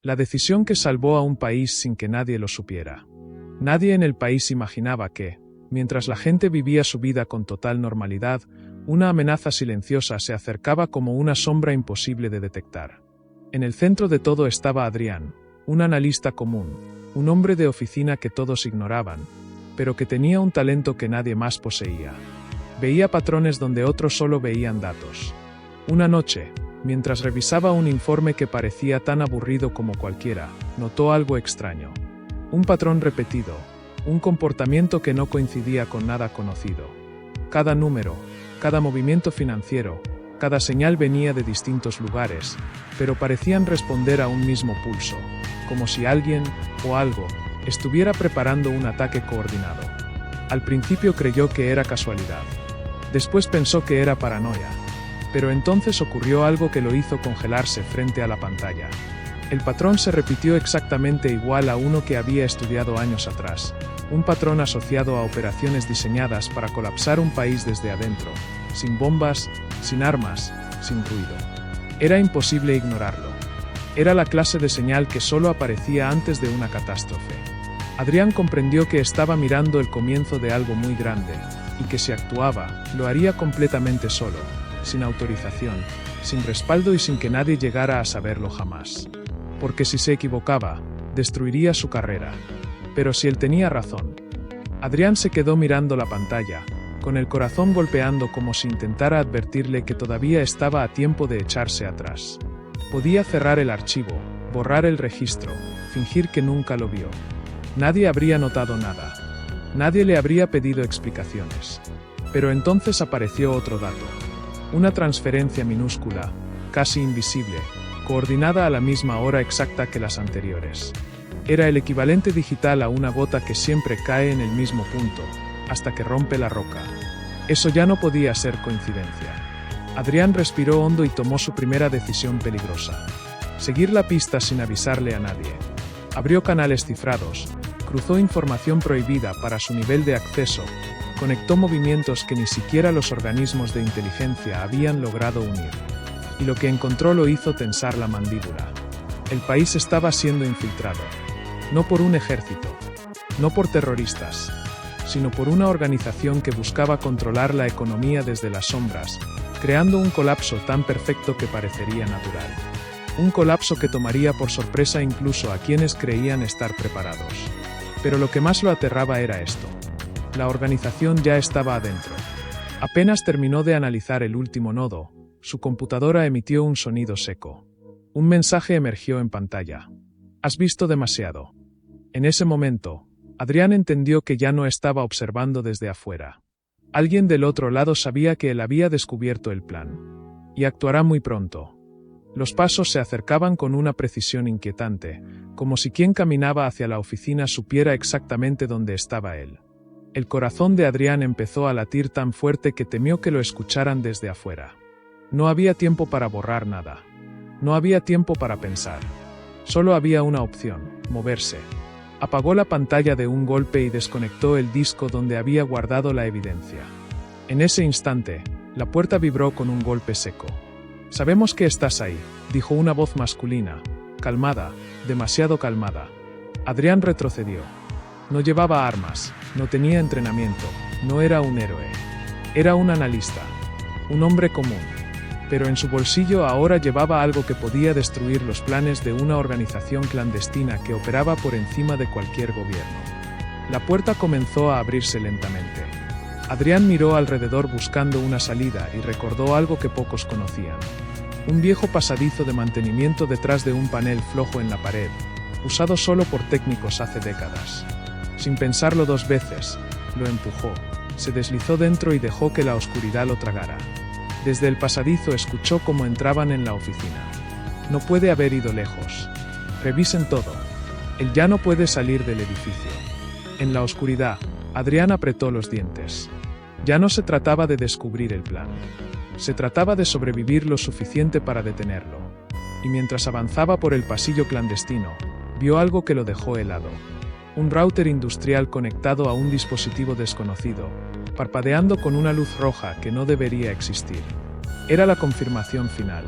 La decisión que salvó a un país sin que nadie lo supiera. Nadie en el país imaginaba que, mientras la gente vivía su vida con total normalidad, una amenaza silenciosa se acercaba como una sombra imposible de detectar. En el centro de todo estaba Adrián, un analista común, un hombre de oficina que todos ignoraban, pero que tenía un talento que nadie más poseía. Veía patrones donde otros solo veían datos. Una noche, mientras revisaba un informe que parecía tan aburrido como cualquiera, notó algo extraño. Un patrón repetido, un comportamiento que no coincidía con nada conocido. Cada número, cada movimiento financiero, cada señal venía de distintos lugares, pero parecían responder a un mismo pulso, como si alguien, o algo, estuviera preparando un ataque coordinado. Al principio creyó que era casualidad. Después pensó que era paranoia. Pero entonces ocurrió algo que lo hizo congelarse frente a la pantalla. El patrón se repitió exactamente igual a uno que había estudiado años atrás, un patrón asociado a operaciones diseñadas para colapsar un país desde adentro, sin bombas, sin armas, sin ruido. Era imposible ignorarlo. Era la clase de señal que solo aparecía antes de una catástrofe. Adrián comprendió que estaba mirando el comienzo de algo muy grande, y que si actuaba, lo haría completamente solo, sin autorización, sin respaldo y sin que nadie llegara a saberlo jamás. Porque si se equivocaba, destruiría su carrera. Pero si él tenía razón. Adrián se quedó mirando la pantalla, con el corazón golpeando como si intentara advertirle que todavía estaba a tiempo de echarse atrás. Podía cerrar el archivo, borrar el registro, fingir que nunca lo vio. Nadie habría notado nada. Nadie le habría pedido explicaciones. Pero entonces apareció otro dato. Una transferencia minúscula, casi invisible, coordinada a la misma hora exacta que las anteriores. Era el equivalente digital a una gota que siempre cae en el mismo punto, hasta que rompe la roca. Eso ya no podía ser coincidencia. Adrián respiró hondo y tomó su primera decisión peligrosa. Seguir la pista sin avisarle a nadie. Abrió canales cifrados, cruzó información prohibida para su nivel de acceso, conectó movimientos que ni siquiera los organismos de inteligencia habían logrado unir. Y lo que encontró lo hizo tensar la mandíbula. El país estaba siendo infiltrado. No por un ejército, no por terroristas, sino por una organización que buscaba controlar la economía desde las sombras, creando un colapso tan perfecto que parecería natural. Un colapso que tomaría por sorpresa incluso a quienes creían estar preparados. Pero lo que más lo aterraba era esto. La organización ya estaba adentro. Apenas terminó de analizar el último nodo, su computadora emitió un sonido seco. Un mensaje emergió en pantalla. Has visto demasiado. En ese momento, Adrián entendió que ya no estaba observando desde afuera. Alguien del otro lado sabía que él había descubierto el plan. Y actuará muy pronto. Los pasos se acercaban con una precisión inquietante, como si quien caminaba hacia la oficina supiera exactamente dónde estaba él. El corazón de Adrián empezó a latir tan fuerte que temió que lo escucharan desde afuera. No había tiempo para borrar nada. No había tiempo para pensar. Solo había una opción, moverse. Apagó la pantalla de un golpe y desconectó el disco donde había guardado la evidencia. En ese instante, la puerta vibró con un golpe seco. Sabemos que estás ahí, dijo una voz masculina, calmada, demasiado calmada. Adrián retrocedió. No llevaba armas, no tenía entrenamiento, no era un héroe. Era un analista, un hombre común. Pero en su bolsillo ahora llevaba algo que podía destruir los planes de una organización clandestina que operaba por encima de cualquier gobierno. La puerta comenzó a abrirse lentamente. Adrián miró alrededor buscando una salida y recordó algo que pocos conocían. Un viejo pasadizo de mantenimiento detrás de un panel flojo en la pared, usado solo por técnicos hace décadas. Sin pensarlo dos veces, lo empujó, se deslizó dentro y dejó que la oscuridad lo tragara. Desde el pasadizo escuchó cómo entraban en la oficina. No puede haber ido lejos. Revisen todo. Él ya no puede salir del edificio. En la oscuridad, Adrián apretó los dientes. Ya no se trataba de descubrir el plan. Se trataba de sobrevivir lo suficiente para detenerlo. Y mientras avanzaba por el pasillo clandestino, vio algo que lo dejó helado. Un router industrial conectado a un dispositivo desconocido, parpadeando con una luz roja que no debería existir. Era la confirmación final.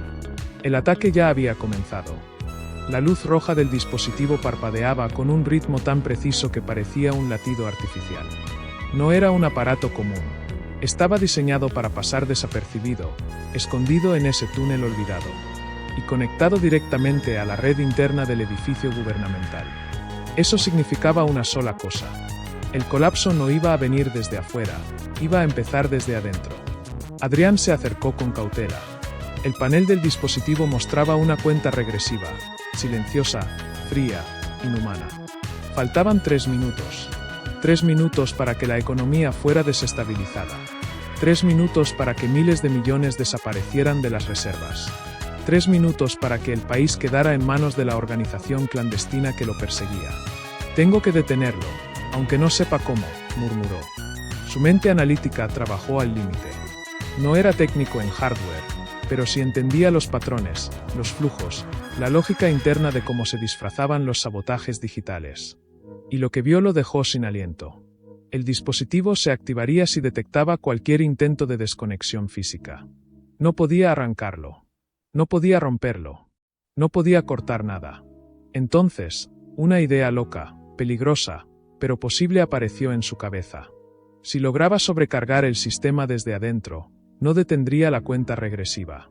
El ataque ya había comenzado. La luz roja del dispositivo parpadeaba con un ritmo tan preciso que parecía un latido artificial. No era un aparato común. Estaba diseñado para pasar desapercibido, escondido en ese túnel olvidado, y conectado directamente a la red interna del edificio gubernamental. Eso significaba una sola cosa. El colapso no iba a venir desde afuera, iba a empezar desde adentro. Adrián se acercó con cautela. El panel del dispositivo mostraba una cuenta regresiva, silenciosa, fría, inhumana. Faltaban 3 minutos. 3 minutos para que la economía fuera desestabilizada. 3 minutos para que miles de millones desaparecieran de las reservas. 3 minutos para que el país quedara en manos de la organización clandestina que lo perseguía. Tengo que detenerlo, aunque no sepa cómo, murmuró. Su mente analítica trabajó al límite. No era técnico en hardware, pero sí entendía los patrones, los flujos, la lógica interna de cómo se disfrazaban los sabotajes digitales. Y lo que vio lo dejó sin aliento. El dispositivo se activaría si detectaba cualquier intento de desconexión física. No podía arrancarlo. No podía romperlo. No podía cortar nada. Entonces, una idea loca, peligrosa, pero posible apareció en su cabeza. Si lograba sobrecargar el sistema desde adentro, no detendría la cuenta regresiva.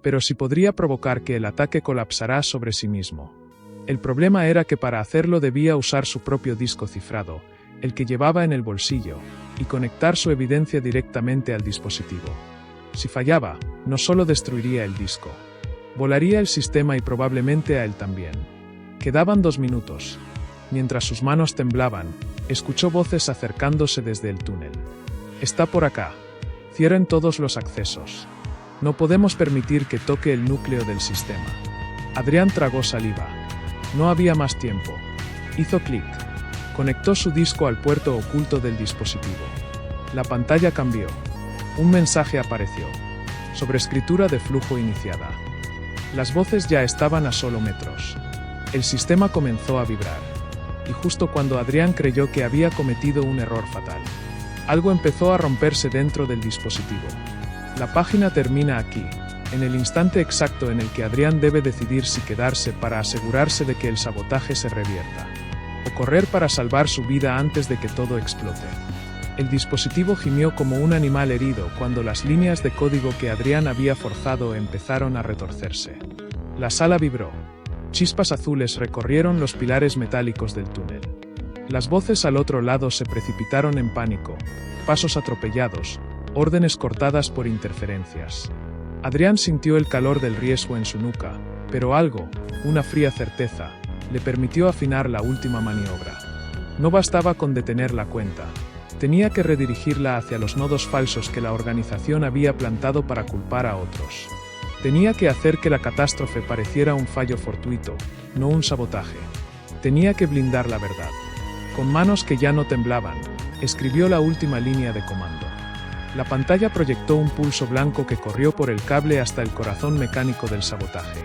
Pero sí podría provocar que el ataque colapsara sobre sí mismo. El problema era que para hacerlo debía usar su propio disco cifrado, el que llevaba en el bolsillo, y conectar su evidencia directamente al dispositivo. Si fallaba, no solo destruiría el disco. Volaría el sistema y probablemente a él también. Quedaban 2 minutos. Mientras sus manos temblaban, escuchó voces acercándose desde el túnel. Está por acá. Cierren todos los accesos. No podemos permitir que toque el núcleo del sistema. Adrián tragó saliva. No había más tiempo. Hizo clic. Conectó su disco al puerto oculto del dispositivo. La pantalla cambió. Un mensaje apareció. Sobrescritura de flujo iniciada. Las voces ya estaban a solo metros. El sistema comenzó a vibrar. Y justo cuando Adrián creyó que había cometido un error fatal, algo empezó a romperse dentro del dispositivo. La página termina aquí, en el instante exacto en el que Adrián debe decidir si quedarse para asegurarse de que el sabotaje se revierta, o correr para salvar su vida antes de que todo explote. El dispositivo gimió como un animal herido cuando las líneas de código que Adrián había forzado empezaron a retorcerse. La sala vibró. Chispas azules recorrieron los pilares metálicos del túnel. Las voces al otro lado se precipitaron en pánico, pasos atropellados, órdenes cortadas por interferencias. Adrián sintió el calor del riesgo en su nuca, pero algo, una fría certeza, le permitió afinar la última maniobra. No bastaba con detener la cuenta. Tenía que redirigirla hacia los nodos falsos que la organización había plantado para culpar a otros. Tenía que hacer que la catástrofe pareciera un fallo fortuito, no un sabotaje. Tenía que blindar la verdad. Con manos que ya no temblaban, escribió la última línea de comando. La pantalla proyectó un pulso blanco que corrió por el cable hasta el corazón mecánico del sabotaje.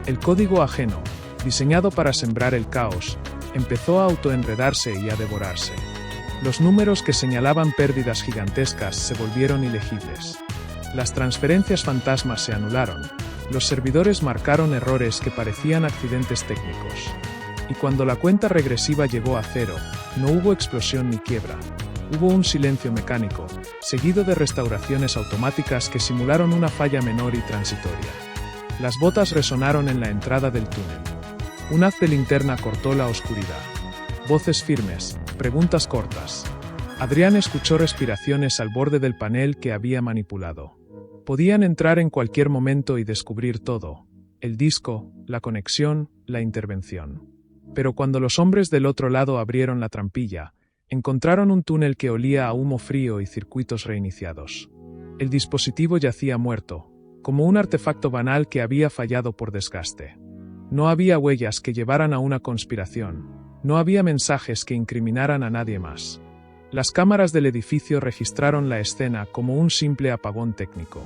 El código ajeno, diseñado para sembrar el caos, empezó a autoenredarse y a devorarse. Los números que señalaban pérdidas gigantescas se volvieron ilegibles. Las transferencias fantasmas se anularon. Los servidores marcaron errores que parecían accidentes técnicos. Y cuando la cuenta regresiva llegó a 0, no hubo explosión ni quiebra. Hubo un silencio mecánico, seguido de restauraciones automáticas que simularon una falla menor y transitoria. Las botas resonaron en la entrada del túnel. Un haz de linterna cortó la oscuridad. Voces firmes, preguntas cortas. Adrián escuchó respiraciones al borde del panel que había manipulado. Podían entrar en cualquier momento y descubrir todo: el disco, la conexión, la intervención. Pero cuando los hombres del otro lado abrieron la trampilla, encontraron un túnel que olía a humo frío y circuitos reiniciados. El dispositivo yacía muerto, como un artefacto banal que había fallado por desgaste. No había huellas que llevaran a una conspiración, no había mensajes que incriminaran a nadie más. Las cámaras del edificio registraron la escena como un simple apagón técnico.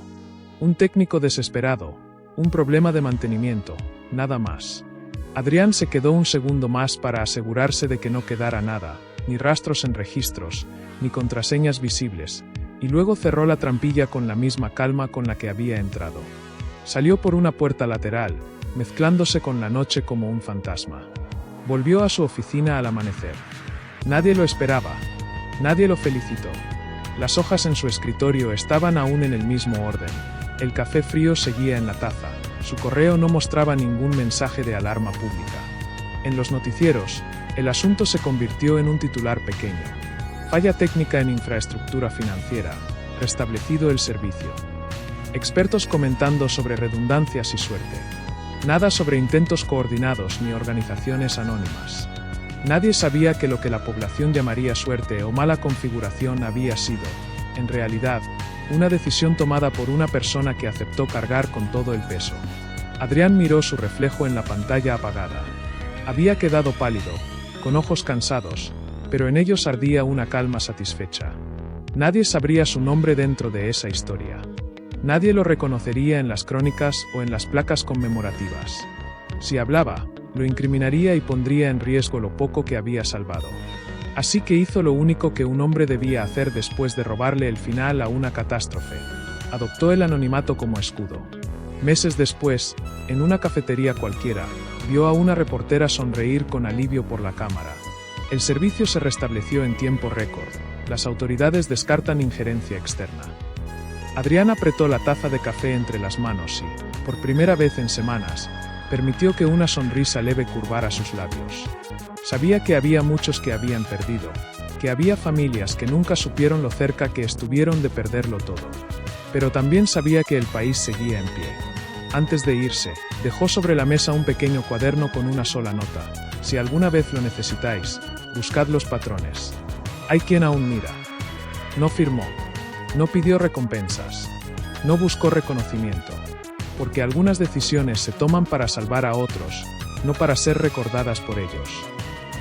Un técnico desesperado, un problema de mantenimiento, nada más. Adrián se quedó un segundo más para asegurarse de que no quedara nada, ni rastros en registros, ni contraseñas visibles, y luego cerró la trampilla con la misma calma con la que había entrado. Salió por una puerta lateral, mezclándose con la noche como un fantasma. Volvió a su oficina al amanecer. Nadie lo esperaba. Nadie lo felicitó. Las hojas en su escritorio estaban aún en el mismo orden. El café frío seguía en la taza. Su correo no mostraba ningún mensaje de alarma pública. En los noticieros, el asunto se convirtió en un titular pequeño. Falla técnica en infraestructura financiera. Restablecido el servicio. Expertos comentando sobre redundancias y suerte. Nada sobre intentos coordinados ni organizaciones anónimas. Nadie sabía que lo que la población llamaría suerte o mala configuración había sido, en realidad, una decisión tomada por una persona que aceptó cargar con todo el peso. Adrián miró su reflejo en la pantalla apagada. Había quedado pálido, con ojos cansados, pero en ellos ardía una calma satisfecha. Nadie sabría su nombre dentro de esa historia. Nadie lo reconocería en las crónicas o en las placas conmemorativas. Si hablaba, lo incriminaría y pondría en riesgo lo poco que había salvado. Así que hizo lo único que un hombre debía hacer después de robarle el final a una catástrofe. Adoptó el anonimato como escudo. Meses después, en una cafetería cualquiera, vio a una reportera sonreír con alivio por la cámara. El servicio se restableció en tiempo récord. Las autoridades descartan injerencia externa. Adrián apretó la taza de café entre las manos y, por primera vez en semanas, permitió que una sonrisa leve curvara sus labios. Sabía que había muchos que habían perdido, que había familias que nunca supieron lo cerca que estuvieron de perderlo todo. Pero también sabía que el país seguía en pie. Antes de irse, dejó sobre la mesa un pequeño cuaderno con una sola nota. Si alguna vez lo necesitáis, buscad los patrones. Hay quien aún mira. No firmó. No pidió recompensas. No buscó reconocimiento. Porque algunas decisiones se toman para salvar a otros, no para ser recordadas por ellos.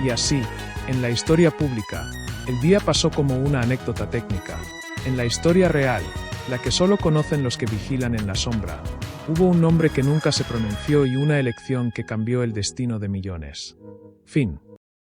Y así, en la historia pública, el día pasó como una anécdota técnica. En la historia real, la que solo conocen los que vigilan en la sombra, hubo un nombre que nunca se pronunció y una elección que cambió el destino de millones. Fin.